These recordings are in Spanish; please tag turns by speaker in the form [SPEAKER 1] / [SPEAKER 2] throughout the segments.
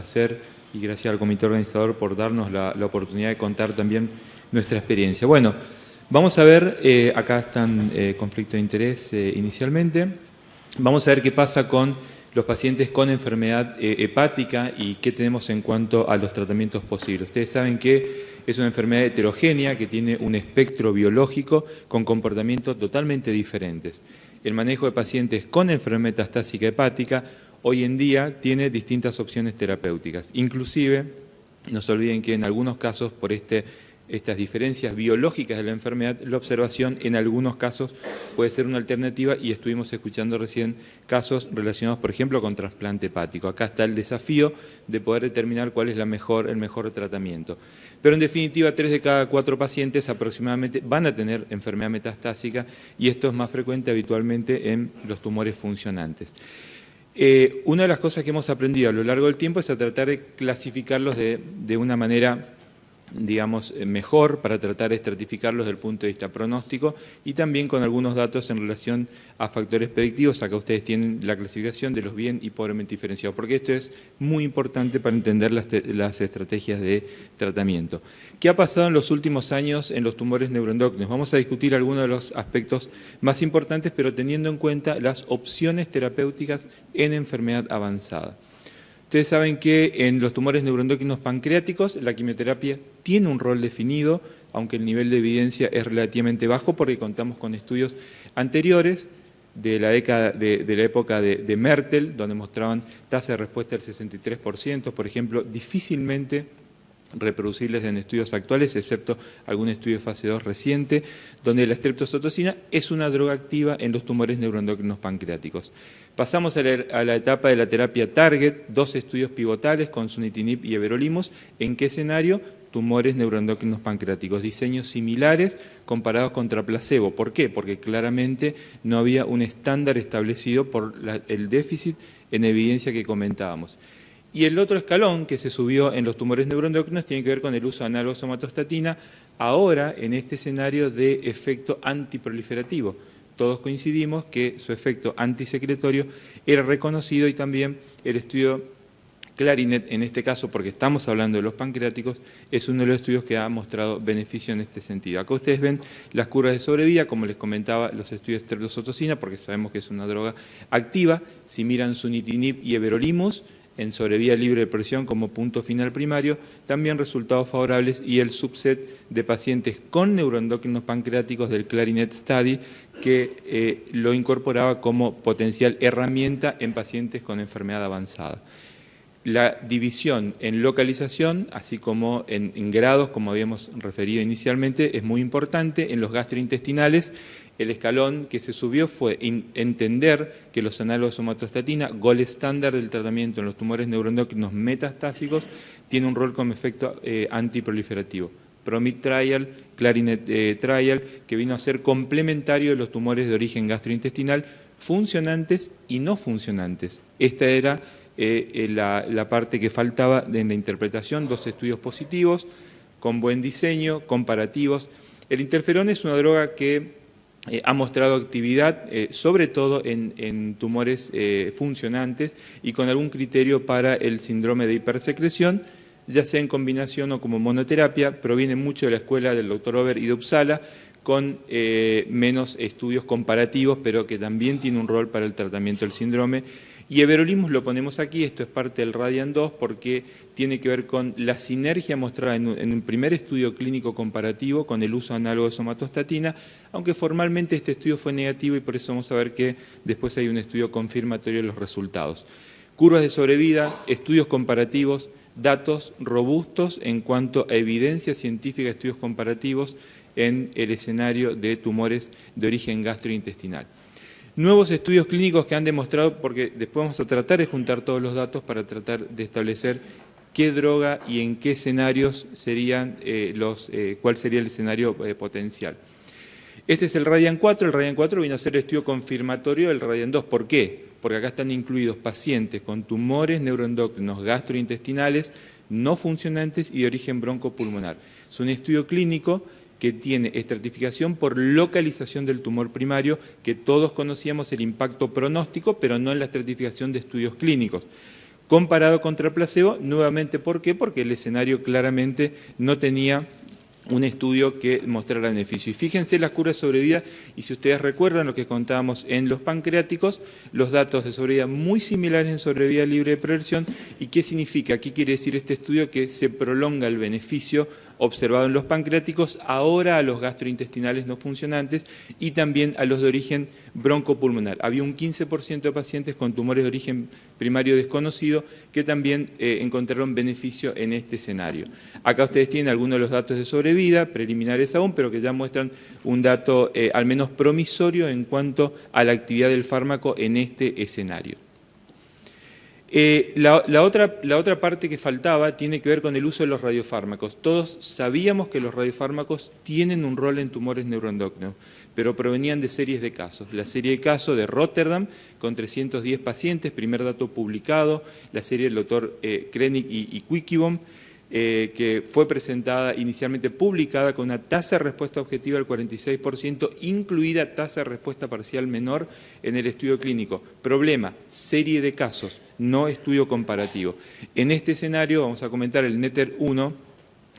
[SPEAKER 1] placer y gracias al comité organizador por darnos la oportunidad de contar también nuestra experiencia. Bueno, vamos a ver, acá están conflictos de interés inicialmente. Vamos a ver qué pasa con los pacientes con enfermedad hepática y qué tenemos en cuanto a los tratamientos posibles. Ustedes saben que es una enfermedad heterogénea que tiene un espectro biológico con comportamientos totalmente diferentes. El manejo de pacientes con enfermedad metastásica hepática hoy en día tiene distintas opciones terapéuticas. Inclusive, no se olviden que en algunos casos, por estas diferencias biológicas de la enfermedad, la observación en algunos casos puede ser una alternativa y estuvimos escuchando recién casos relacionados, por ejemplo, con trasplante hepático. Acá está el desafío de poder determinar cuál es el mejor tratamiento. Pero en definitiva, 3 de cada 4 pacientes aproximadamente van a tener enfermedad metastásica y esto es más frecuente habitualmente en los tumores funcionantes. Una de las cosas que hemos aprendido a lo largo del tiempo es a tratar de clasificarlos de una manera, digamos, mejor para tratar de estratificarlos desde el punto de vista pronóstico y también con algunos datos en relación a factores predictivos. Acá ustedes tienen la clasificación de los bien y pobremente diferenciados, porque esto es muy importante para entender las estrategias de tratamiento. ¿Qué ha pasado en los últimos años en los tumores neuroendocrinos? Vamos a discutir algunos de los aspectos más importantes, pero teniendo en cuenta las opciones terapéuticas en enfermedad avanzada. Ustedes saben que en los tumores neuroendocrinos pancreáticos la quimioterapia tiene un rol definido, aunque el nivel de evidencia es relativamente bajo porque contamos con estudios anteriores de la época de Mertel, donde mostraban tasa de respuesta del 63%, por ejemplo, difícilmente reproducibles en estudios actuales, excepto algún estudio de fase 2 reciente, donde la streptozotocina es una droga activa en los tumores neuroendocrinos pancreáticos. Pasamos a la etapa de la terapia Target, 2 estudios pivotales con sunitinib y everolimus. ¿En qué escenario? Tumores neuroendocrinos pancreáticos, diseños similares comparados contra placebo. ¿Por qué? Porque claramente no había un estándar establecido por el déficit en evidencia que comentábamos. Y el otro escalón que se subió en los tumores neuroendocrinos tiene que ver con el uso de análogos de somatostatina, ahora en este escenario de efecto antiproliferativo. Todos coincidimos que su efecto antisecretorio era reconocido y también el estudio Clarinet, en este caso porque estamos hablando de los pancreáticos, es uno de los estudios que ha mostrado beneficio en este sentido. Acá ustedes ven las curvas de sobrevida, como les comentaba, los estudios de streptozotocina, porque sabemos que es una droga activa. Si miran sunitinib y everolimus, en sobrevida libre de presión como punto final primario, también resultados favorables y el subset de pacientes con neuroendocrinos pancreáticos del Clarinet Study que lo incorporaba como potencial herramienta en pacientes con enfermedad avanzada. La división en localización, así como en grados, como habíamos referido inicialmente, es muy importante. En los gastrointestinales, el escalón que se subió fue entender que los análogos de somatostatina, gold estándar del tratamiento en los tumores neuroendocrinos metastásicos, tiene un rol como efecto antiproliferativo. PROMIT Trial, Clarinet Trial, que vino a ser complementario de los tumores de origen gastrointestinal, funcionantes y no funcionantes. Esta era la parte que faltaba en la interpretación, 2 estudios positivos, con buen diseño, comparativos. El interferón es una droga que ha mostrado actividad, sobre todo en tumores funcionantes y con algún criterio para el síndrome de hipersecreción, ya sea en combinación o como monoterapia. Proviene mucho de la escuela del Dr. Ober y de Uppsala, con menos estudios comparativos, pero que también tiene un rol para el tratamiento del síndrome. Y everolimus lo ponemos aquí, esto es parte del RADIANT 2 porque tiene que ver con la sinergia mostrada en un primer estudio clínico comparativo con el uso análogo de somatostatina, aunque formalmente este estudio fue negativo y por eso vamos a ver que después hay un estudio confirmatorio de los resultados. Curvas de sobrevida, estudios comparativos, datos robustos en cuanto a evidencia científica de estudios comparativos en el escenario de tumores de origen gastrointestinal. Nuevos estudios clínicos que han demostrado, porque después vamos a tratar de juntar todos los datos para tratar de establecer qué droga y en qué escenarios serían cuál sería el escenario potencial. Este es el RADIANT 4, el RADIANT 4 viene a ser el estudio confirmatorio del RADIANT 2. ¿Por qué? Porque acá están incluidos pacientes con tumores neuroendocrinos gastrointestinales no funcionantes y de origen broncopulmonar. Es un estudio clínico que tiene estratificación por localización del tumor primario, que todos conocíamos el impacto pronóstico, pero no en la estratificación de estudios clínicos. comparado contra placebo, nuevamente, ¿por qué? Porque el escenario claramente no tenía un estudio que mostrara beneficio. Y fíjense las curvas de sobrevida, y si ustedes recuerdan lo que contábamos en los pancreáticos, los datos de sobrevida muy similares en sobrevida libre de progresión. ¿Y qué significa? ¿Qué quiere decir este estudio? Que se prolonga el beneficio observado en los pancreáticos, ahora a los gastrointestinales no funcionantes y también a los de origen broncopulmonar. Había un 15% de pacientes con tumores de origen primario desconocido que también encontraron beneficio en este escenario. Acá ustedes tienen algunos de los datos de sobrevida, preliminares aún, pero que ya muestran un dato al menos promisorio en cuanto a la actividad del fármaco en este escenario. La otra parte que faltaba tiene que ver con el uso de los radiofármacos. Todos sabíamos que los radiofármacos tienen un rol en tumores neuroendocrinos, pero provenían de series de casos. La serie de casos de Rotterdam, con 310 pacientes, primer dato publicado, la serie del doctor Krenik y Quickenbaum, que fue presentada, inicialmente publicada, con una tasa de respuesta objetiva del 46%, incluida tasa de respuesta parcial menor en el estudio clínico. Problema, serie de casos, no estudio comparativo. En este escenario vamos a comentar el NETTER-1,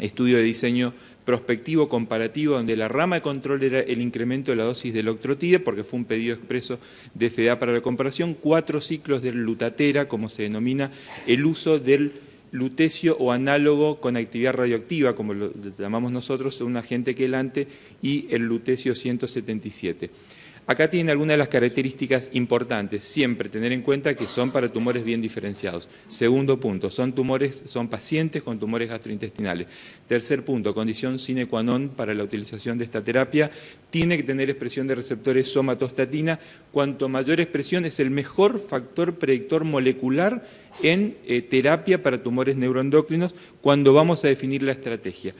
[SPEAKER 1] estudio de diseño prospectivo comparativo, donde la rama de control era el incremento de la dosis de Loctrotide, porque fue un pedido expreso de FDA para la comparación, 4 ciclos de Lutathera, como se denomina, el uso del lutecio o análogo con actividad radioactiva, como lo llamamos nosotros, un agente quelante, y el lutecio 177. Acá tienen algunas de las características importantes, siempre tener en cuenta que son para tumores bien diferenciados. Segundo punto, son pacientes con tumores gastrointestinales. Tercer punto, condición sine qua non para la utilización de esta terapia, tiene que tener expresión de receptores somatostatina. Cuanto mayor expresión es el mejor factor predictor molecular en terapia para tumores neuroendocrinos cuando vamos a definir la estrategia.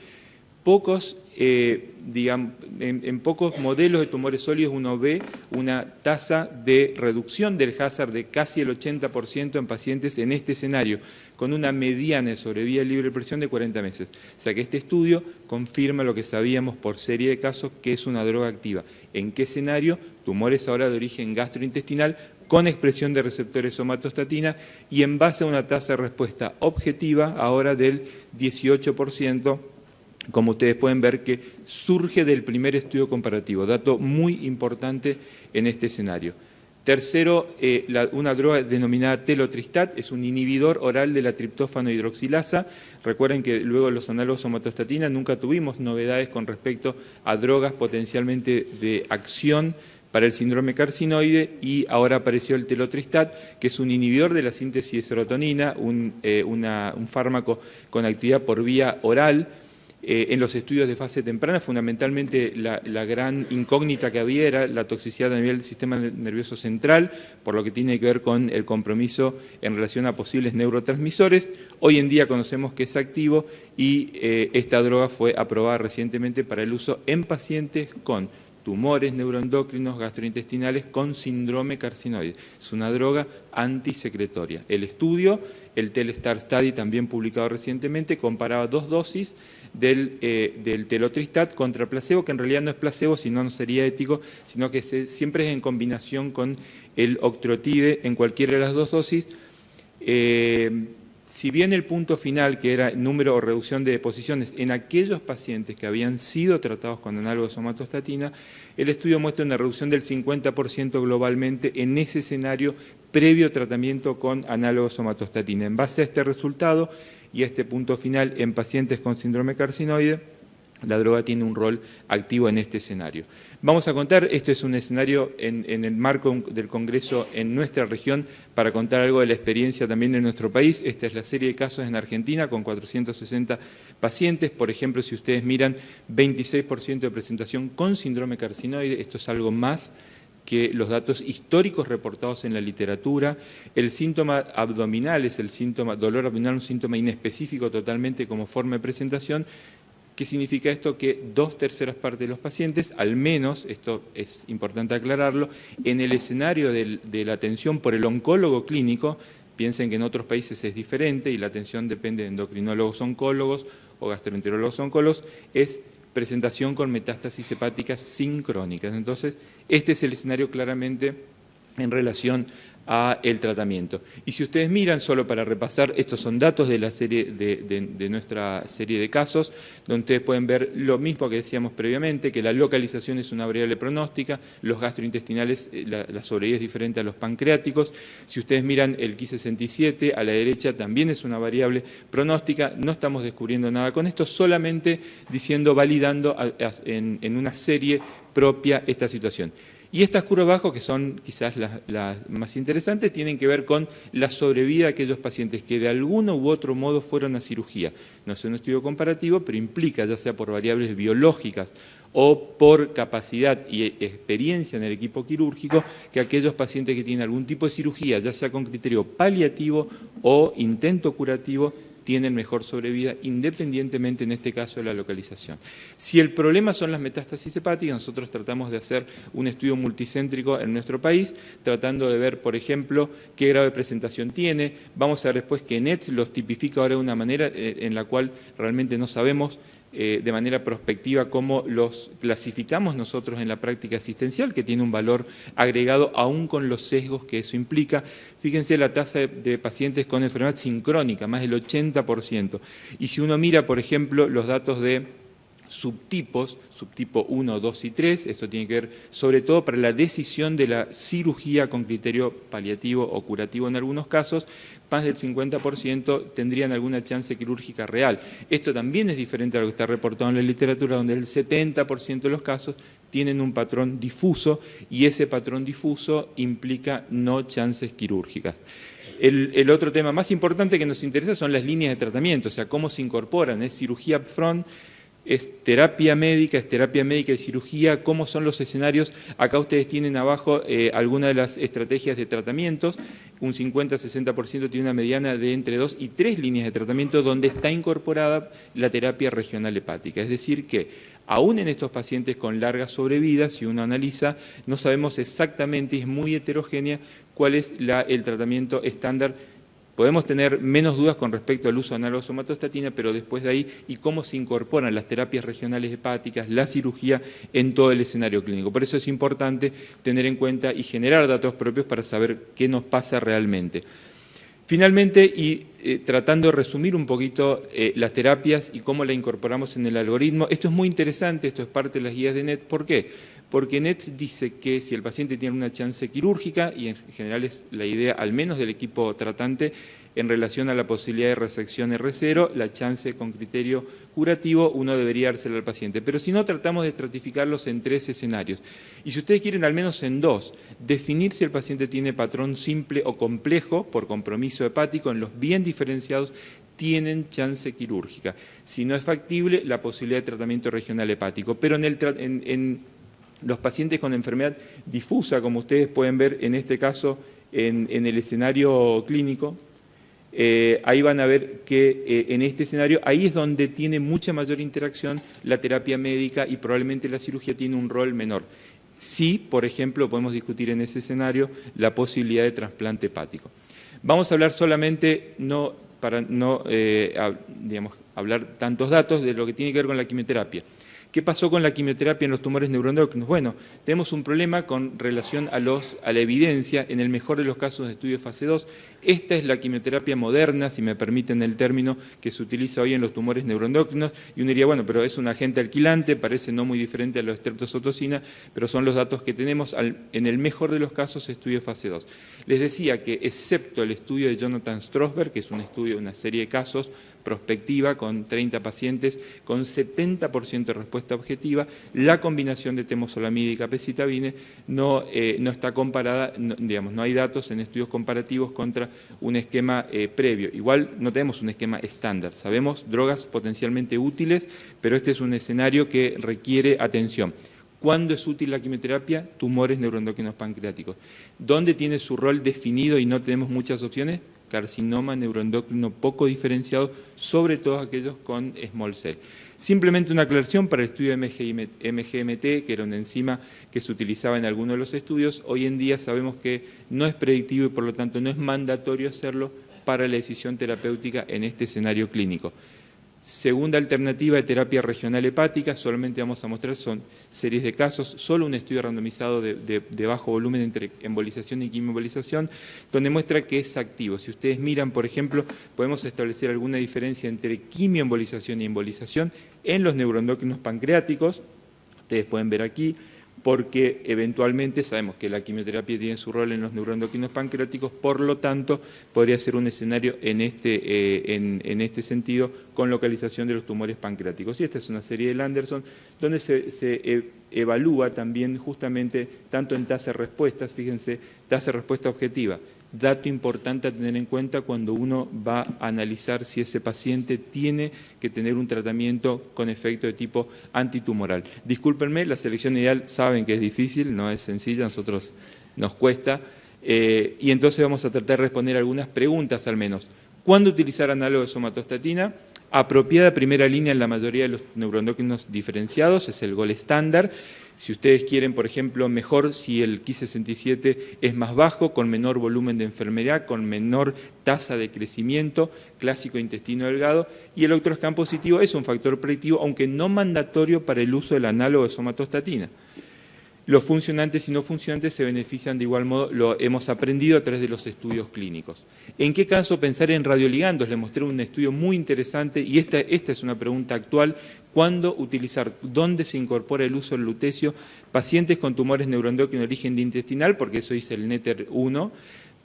[SPEAKER 1] En pocos modelos de tumores sólidos uno ve una tasa de reducción del hazard de casi el 80% en pacientes en este escenario, con una mediana de sobrevida libre de presión de 40 meses. O sea que este estudio confirma lo que sabíamos por serie de casos, que es una droga activa. ¿En qué escenario? Tumores ahora de origen gastrointestinal, con expresión de receptores somatostatina y en base a una tasa de respuesta objetiva ahora del 18%, como ustedes pueden ver, que surge del primer estudio comparativo, dato muy importante en este escenario. Tercero, una droga denominada telotristat, es un inhibidor oral de la triptófano hidroxilasa. Recuerden que luego los análogos somatostatina nunca tuvimos novedades con respecto a drogas potencialmente de acción para el síndrome carcinoide, y ahora apareció el telotristat, que es un inhibidor de la síntesis de serotonina, un fármaco con actividad por vía oral. En los estudios de fase temprana, fundamentalmente la gran incógnita que había era la toxicidad a nivel del sistema nervioso central, por lo que tiene que ver con el compromiso en relación a posibles neurotransmisores. Hoy en día conocemos que es activo y esta droga fue aprobada recientemente para el uso en pacientes con tumores neuroendocrinos gastrointestinales con síndrome carcinoide. Es una droga antisecretoria. El estudio, el TELSTAR Study, también publicado recientemente, comparaba 2 dosis del telotristat contra placebo, que en realidad no es placebo, si no, no sería ético, sino que siempre es en combinación con el octrotide en cualquiera de las 2 dosis. Si bien el punto final, que era número o reducción de deposiciones en aquellos pacientes que habían sido tratados con análogos somatostatina, el estudio muestra una reducción del 50% globalmente en ese escenario previo tratamiento con análogos somatostatina. En base a este resultado y a este punto final en pacientes con síndrome carcinoide, la droga tiene un rol activo en este escenario. Vamos a contar, esto es un escenario en el marco del Congreso en nuestra región, para contar algo de la experiencia también en nuestro país. Esta es la serie de casos en Argentina con 460 pacientes. Por ejemplo, si ustedes miran, 26% de presentación con síndrome carcinoide, esto es algo más que los datos históricos reportados en la literatura. El síntoma abdominal es el síntoma, dolor abdominal, un síntoma inespecífico totalmente como forma de presentación. ¿Qué significa esto? Que 2/3 partes de los pacientes, al menos, esto es importante aclararlo, en el escenario de la atención por el oncólogo clínico, piensen que en otros países es diferente y la atención depende de endocrinólogos oncólogos o gastroenterólogos oncólogos, es presentación con metástasis hepáticas sincrónicas. Entonces, este es el escenario claramente en relación a el tratamiento. Y si ustedes miran, solo para repasar, estos son datos de la serie de nuestra serie de casos, donde ustedes pueden ver lo mismo que decíamos previamente, que la localización es una variable pronóstica, los gastrointestinales, la sobrevida es diferente a los pancreáticos. Si ustedes miran el Ki-67, a la derecha también es una variable pronóstica, no estamos descubriendo nada con esto, solamente diciendo, validando en una serie propia esta situación. Y estas curvas abajo, que son quizás las más interesantes, tienen que ver con la sobrevida de aquellos pacientes que de alguno u otro modo fueron a cirugía. No es un estudio comparativo, pero implica, ya sea por variables biológicas o por capacidad y experiencia en el equipo quirúrgico, que aquellos pacientes que tienen algún tipo de cirugía, ya sea con criterio paliativo o intento curativo, tienen mejor sobrevida, independientemente en este caso de la localización. Si el problema son las metástasis hepáticas, nosotros tratamos de hacer un estudio multicéntrico en nuestro país, tratando de ver, por ejemplo, qué grado de presentación tiene. Vamos a ver después que NETS los tipifica ahora de una manera en la cual realmente no sabemos de manera prospectiva cómo los clasificamos nosotros en la práctica asistencial, que tiene un valor agregado aún con los sesgos que eso implica. Fíjense la tasa de pacientes con enfermedad sincrónica, más del 80%. Y si uno mira, por ejemplo, los datos de subtipos, subtipo 1, 2 y 3, esto tiene que ver sobre todo para la decisión de la cirugía con criterio paliativo o curativo en algunos casos, más del 50% tendrían alguna chance quirúrgica real. Esto también es diferente a lo que está reportado en la literatura, donde el 70% de los casos tienen un patrón difuso y ese patrón difuso implica no chances quirúrgicas. El otro tema más importante que nos interesa son las líneas de tratamiento, o sea, cómo se incorporan, es cirugía upfront, es terapia médica y cirugía, cómo son los escenarios. Acá ustedes tienen abajo algunas de las estrategias de tratamientos, un 50-60% tiene una mediana de entre 2 y 3 líneas de tratamiento donde está incorporada la terapia regional hepática. Es decir que, aún en estos pacientes con larga sobrevida, si uno analiza, no sabemos exactamente, es muy heterogénea, cuál es el tratamiento estándar. Podemos tener menos dudas con respecto al uso de análogos de somatostatina, pero después de ahí, y cómo se incorporan las terapias regionales hepáticas, la cirugía en todo el escenario clínico. Por eso es importante tener en cuenta y generar datos propios para saber qué nos pasa realmente. Finalmente, y tratando de resumir un poquito las terapias y cómo la incorporamos en el algoritmo, esto es muy interesante, esto es parte de las guías de NET. ¿Por qué? Porque NETS dice que si el paciente tiene una chance quirúrgica, y en general es la idea al menos del equipo tratante, en relación a la posibilidad de resección R0, la chance con criterio curativo, uno debería dársela al paciente. Pero si no, tratamos de estratificarlos en 3 escenarios. Y si ustedes quieren, al menos en 2, definir si el paciente tiene patrón simple o complejo por compromiso hepático, en los bien diferenciados, tienen chance quirúrgica. Si no es factible, la posibilidad de tratamiento regional hepático. Pero en los pacientes con enfermedad difusa, como ustedes pueden ver en este caso en el escenario clínico, ahí van a ver que en este escenario, ahí es donde tiene mucha mayor interacción la terapia médica y probablemente la cirugía tiene un rol menor. Sí, por ejemplo, podemos discutir en ese escenario la posibilidad de trasplante hepático. Vamos a hablar solamente, para no hablar tantos datos, de lo que tiene que ver con la quimioterapia. ¿Qué pasó con la quimioterapia en los tumores neuroendocrinos? Bueno, tenemos un problema con relación a la evidencia, en el mejor de los casos de estudio de fase 2. Esta es la quimioterapia moderna, si me permiten el término, que se utiliza hoy en los tumores neuroendocrinos. Y uno diría, bueno, pero es un agente alquilante, parece no muy diferente a la estreptozotocina, pero son los datos que tenemos en el mejor de los casos estudio de fase 2. Les decía que, excepto el estudio de Jonathan Strosberg, que es un estudio de una serie de casos, prospectiva, con 30 pacientes, con 70% de respuesta objetiva, la combinación de temozolomida y capecitabine no está comparada, no hay datos en estudios comparativos contra un esquema previo. Igual no tenemos un esquema estándar, sabemos drogas potencialmente útiles, pero este es un escenario que requiere atención. ¿Cuándo es útil la quimioterapia? Tumores neuroendocrinos pancreáticos. ¿Dónde tiene su rol definido y no tenemos muchas opciones? Carcinoma neuroendocrino poco diferenciado, sobre todo aquellos con small cell. Simplemente una aclaración para el estudio de MGMT, que era una enzima que se utilizaba en algunos de los estudios. Hoy en día sabemos que no es predictivo y por lo tanto no es mandatorio hacerlo para la decisión terapéutica en este escenario clínico. Segunda alternativa de terapia regional hepática, solamente vamos a mostrar, son series de casos, solo un estudio randomizado de bajo volumen entre embolización y quimioembolización, donde muestra que es activo. Si ustedes miran, por ejemplo, podemos establecer alguna diferencia entre quimioembolización y embolización en los neuroendocrinos pancreáticos, ustedes pueden ver aquí, porque eventualmente sabemos que la quimioterapia tiene su rol en los neuroendocrinos pancreáticos, por lo tanto, podría ser un escenario en este sentido con localización de los tumores pancreáticos. Y esta es una serie de Landerson, donde se evalúa también justamente tanto en tasa de respuestas, fíjense, tasa de respuesta objetiva. Dato importante a tener en cuenta cuando uno va a analizar si ese paciente tiene que tener un tratamiento con efecto de tipo antitumoral. Discúlpenme, la selección ideal saben que es difícil, no es sencilla, a nosotros nos cuesta, y entonces vamos a tratar de responder algunas preguntas al menos. ¿Cuándo utilizar análogo de somatostatina? Apropiada primera línea en la mayoría de los neuroendocrinos diferenciados, es el gol estándar. Si ustedes quieren, por ejemplo, mejor si el Ki-67 es más bajo, con menor volumen de enfermedad, con menor tasa de crecimiento, clásico intestino delgado, y el octoroxcan positivo es un factor predictivo, aunque no mandatorio para el uso del análogo de somatostatina. Los funcionantes y no funcionantes se benefician de igual modo, lo hemos aprendido a través de los estudios clínicos. ¿En qué caso pensar en radioligandos? Les mostré un estudio muy interesante y esta es una pregunta actual. ¿Cuándo utilizar? ¿Dónde se incorpora el uso del lutecio? Pacientes con tumores neuroendocrinos de origen intestinal, porque eso dice el NETTER-1,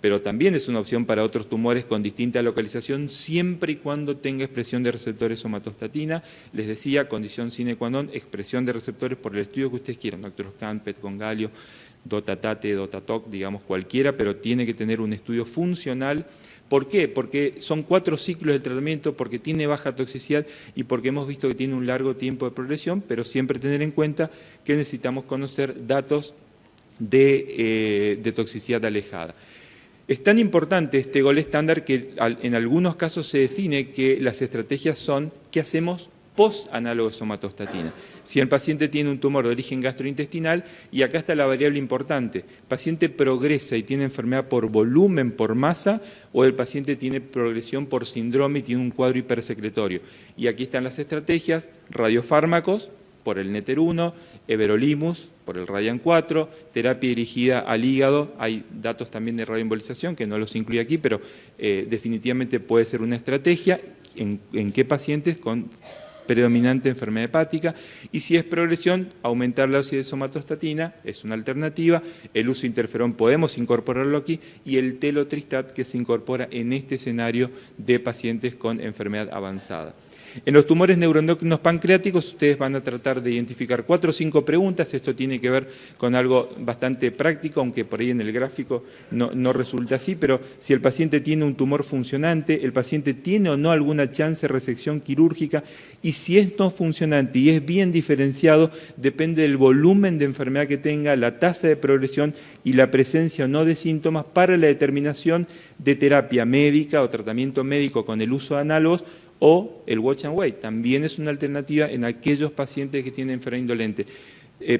[SPEAKER 1] pero también es una opción para otros tumores con distinta localización, siempre y cuando tenga expresión de receptores somatostatina. Les decía, condición sine qua non, expresión de receptores por el estudio que ustedes quieran, octoroxcan, PET con galio, DOTATATE, DOTATOC, digamos cualquiera, pero tiene que tener un estudio funcional. ¿Por qué? Porque son 4 ciclos de tratamiento, porque tiene baja toxicidad y porque hemos visto que tiene un largo tiempo de progresión, pero siempre tener en cuenta que necesitamos conocer datos de toxicidad alejada. Es tan importante este gol estándar que en algunos casos se define que las estrategias son ¿qué hacemos post-análogo de somatostatina? Si el paciente tiene un tumor de origen gastrointestinal, y acá está la variable importante, ¿el paciente progresa y tiene enfermedad por volumen, por masa, o el paciente tiene progresión por síndrome y tiene un cuadro hipersecretorio? Y aquí están las estrategias, radiofármacos, por el NETTER-1, everolimus, por el Radian-4, terapia dirigida al hígado, hay datos también de radioembolización que no los incluye aquí, pero definitivamente puede ser una estrategia, en qué pacientes con predominante enfermedad hepática, y si es progresión, aumentar la dosis de somatostatina es una alternativa, el uso de interferón podemos incorporarlo aquí, y el telotristat que se incorpora en este escenario de pacientes con enfermedad avanzada. En los tumores neuroendocrinos pancreáticos ustedes van a tratar de identificar 4 o 5 preguntas, esto tiene que ver con algo bastante práctico, aunque por ahí en el gráfico no resulta así, pero si el paciente tiene un tumor funcionante, el paciente tiene o no alguna chance de resección quirúrgica, y si es no funcionante y es bien diferenciado, depende del volumen de enfermedad que tenga, la tasa de progresión y la presencia o no de síntomas para la determinación de terapia médica o tratamiento médico con el uso de análogos, o el watch and wait, también es una alternativa en aquellos pacientes que tienen enfermedad indolente.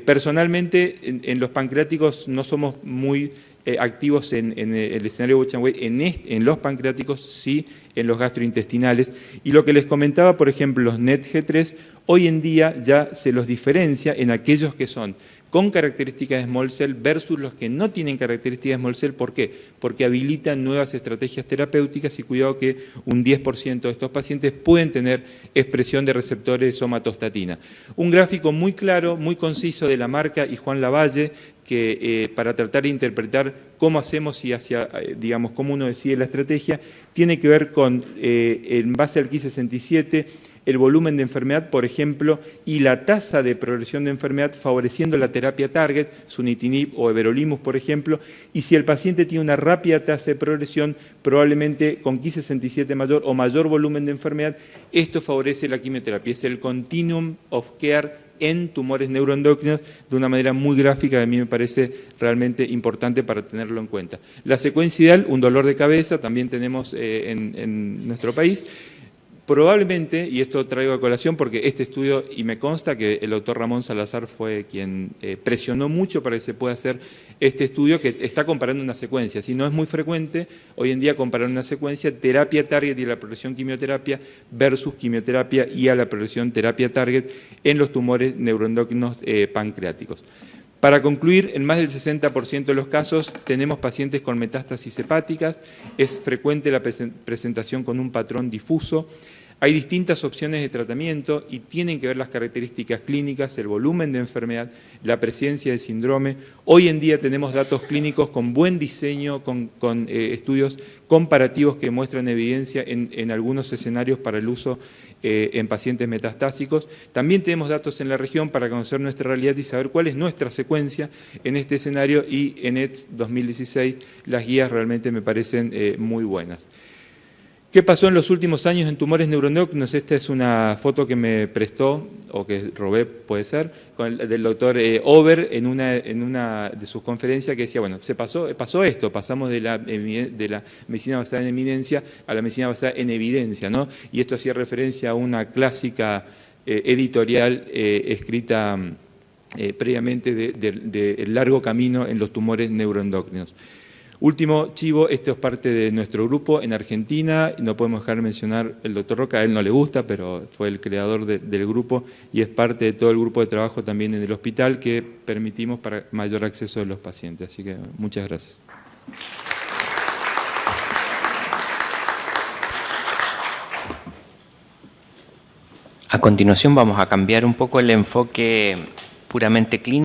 [SPEAKER 1] Personalmente, en los pancreáticos no somos muy activos en el escenario watch and wait, en los pancreáticos sí, en los gastrointestinales. Y lo que les comentaba, por ejemplo, los NET-G3, hoy en día ya se los diferencia en aquellos que son con características de small cell versus los que no tienen características de small cell. ¿Por qué? Porque habilitan nuevas estrategias terapéuticas y cuidado que un 10% de estos pacientes pueden tener expresión de receptores de somatostatina. Un gráfico muy claro, muy conciso de la marca y Juan Lavalle, que para tratar de interpretar cómo hacemos y hacia, digamos, cómo uno decide la estrategia, tiene que ver con, en base al Ki-67, el volumen de enfermedad, por ejemplo, y la tasa de progresión de enfermedad favoreciendo la terapia target, sunitinib o everolimus, por ejemplo, y si el paciente tiene una rápida tasa de progresión, probablemente con Ki-67 mayor o mayor volumen de enfermedad, esto favorece la quimioterapia. Es el continuum of care en tumores neuroendocrinos de una manera muy gráfica, que a mí me parece realmente importante para tenerlo en cuenta. La secuencia ideal, un dolor de cabeza, también tenemos en nuestro país. Probablemente, y esto traigo a colación porque este estudio, y me consta que el doctor Ramón Salazar fue quien presionó mucho para que se pueda hacer este estudio, que está comparando una secuencia. Si no es muy frecuente hoy en día comparar una secuencia, terapia target y la progresión quimioterapia versus quimioterapia y a la progresión terapia target en los tumores neuroendocrinos pancreáticos. Para concluir, en más del 60% de los casos tenemos pacientes con metástasis hepáticas, es frecuente la presentación con un patrón difuso, hay distintas opciones de tratamiento y tienen que ver las características clínicas, el volumen de enfermedad, la presencia de síndrome. Hoy en día tenemos datos clínicos con buen diseño, con estudios comparativos que muestran evidencia en algunos escenarios para el uso en pacientes metastásicos. También tenemos datos en la región para conocer nuestra realidad y saber cuál es nuestra secuencia en este escenario, y en ETS 2016 las guías realmente me parecen muy buenas. ¿Qué pasó en los últimos años en tumores neuroendocrinos? Esta es una foto que me prestó, o que robé, puede ser, del doctor Ober en una de sus conferencias, que decía, bueno, pasó esto, pasamos de la medicina basada en evidencia a la medicina basada en evidencia, ¿no? Y esto hacía referencia a una clásica editorial escrita previamente del largo camino en los tumores neuroendocrinos. Último chivo, esto es parte de nuestro grupo en Argentina, no podemos dejar de mencionar el doctor Roca, a él no le gusta, pero fue el creador del grupo y es parte de todo el grupo de trabajo también en el hospital que permitimos para mayor acceso de los pacientes. Así que muchas gracias.
[SPEAKER 2] A continuación vamos a cambiar un poco el enfoque puramente clínico.